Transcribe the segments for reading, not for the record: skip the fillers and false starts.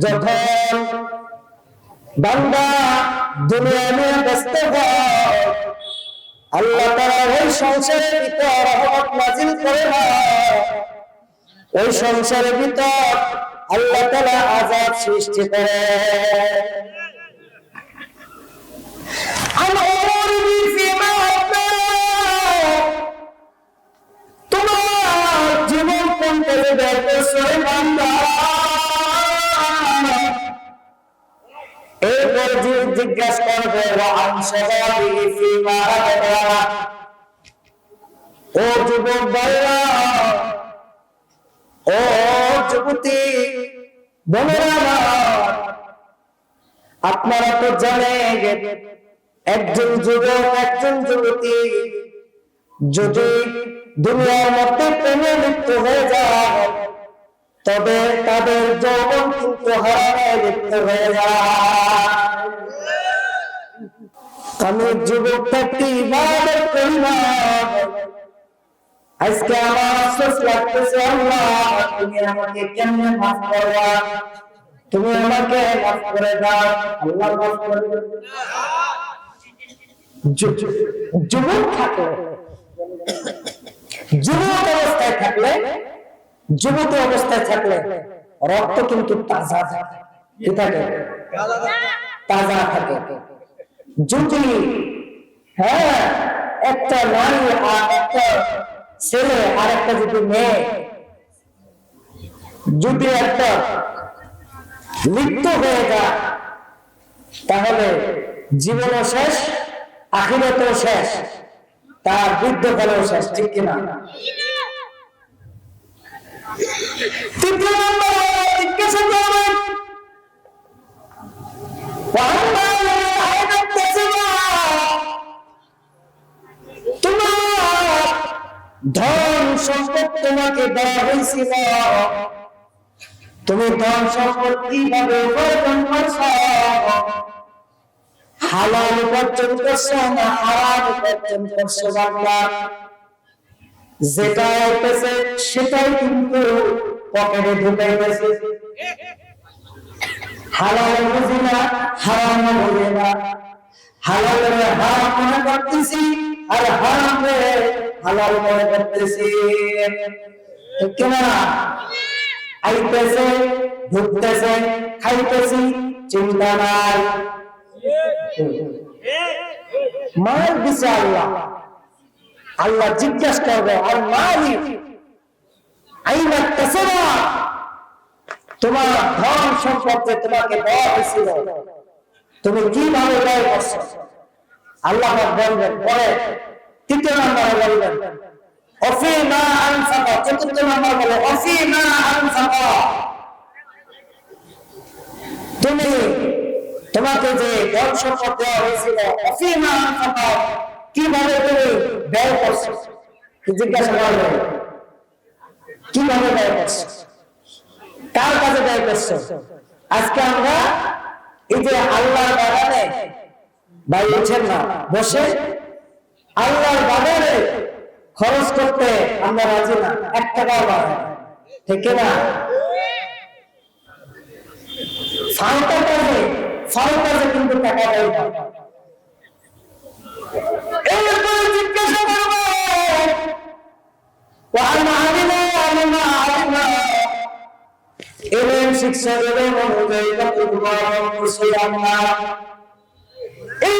যখন বান্দা দুনিয়া নিয়ে ব্যস্ত হয়, আল্লাহ তাআলা ওই সংসারের ভিতর রহমত নাযিল করে না, ওই সংসারের ভিতর আল্লাহ তাআলা আযাব সৃষ্টি করে। তোমার জীবন কোন পথে বের করছো বান্দা? এরপর জিজ্ঞাসা করবে ও যুবক ভাইরা, ও যুবতী বোনেরা, আপনারা তো জানেন একজন যুবক একজন যুবতী যদি দুনিয়ার মধ্যে প্রেমে লিপ্ত হয়ে যায় তবে তাদের যৌবন কিন্তু হারামে লিপ্ত হয়ে যায়। আমি যুবক থাকতে ইবাদত করি না, আজকে আমার আফসোস লাগতেছে, আল্লাহ তুমি আমাকে কেমনে মাফ করবা, তুমি আমাকে মাফ করে দাও, আল্লাহ মাফ করে দাও। যুবক থাকলে, যুবক অবস্থায় থাকলে, যুবতী অবস্থায় থাকলে রক্ত কিন্তু তাজা থাকে, কি থাকে? তাজা থাকে। যদি একটা নারী আর একটা ছেলে আর একটা যদি মেয়ে যদি একটা লিপ্ত হয়ে যায় তাহলে জীবনও শেষ, আখিরাতও শেষ, তার বৃদ্ধকালেও শেষ, ঠিক কিনা? তৃতীয় নম্বর জিজ্ঞাসা করবেন তোমার ধন সম্পদ তোমাকে দেওয়া হয়েছিল, তুমি ধন সম্পদ কিভাবে উপার্জন করছো? হালাল উপার্জন করছো না হারাম উপার্জন করছো? বাবা, যেটা হইতেছে সেটাই কিন্তু পকেটে ঢুকাইতেছে। হালাল বুঝি না, হারাম বুঝি না, হালালের হারাম মনে করতেছি আর হারামে হালাল মনে করতেছি, ঠিক না? আইতেছে, ঢুকতেছে, খাইতেছি, চিন্তা নাই। মাল দিছে আল্লাহ, আল্লাহ জিজ্ঞাসা করবে আর মালিক আইনা তাসরা, তোমার ধন সম্পদ যে তোমাকে দেওয়া হয়েছিল তুমি কিভাবে ব্যয় করছো? আল্লাহ বলবেন। পরে তৃতীয় নম্বরে বলবেন অফিমা আনফাকা, চতুর্থ নম্বর বলে অফিমা আনফাকা, তুমি তোমাকে যে ধন সম্পদ দেওয়া হয়েছিল অফিমা আনফাকা কিভাবে তুমি ব্যয় করছো? জিজ্ঞাসা করবেন কিভাবে ব্যয় করছো, কার কাছে ব্যয় করছো? আজকে আমরা এই যে আল্লাহর বাগানে ভাই উঠছেন না বসে আল্লাহর বাগানে খরচ করতে আমরা রাজি না, 1 টাকাও বাড়ে, ঠিক না? ফালতাতে কিন্তু টাকা দেয় না। এরপরে জিজ্ঞাসা করবো এলেন শিক্ষা দেবেন অনুযায়ী এই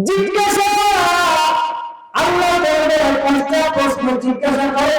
জিজ্ঞাসা আল্লাহ 5টা প্রশ্ন জিজ্ঞাসা করে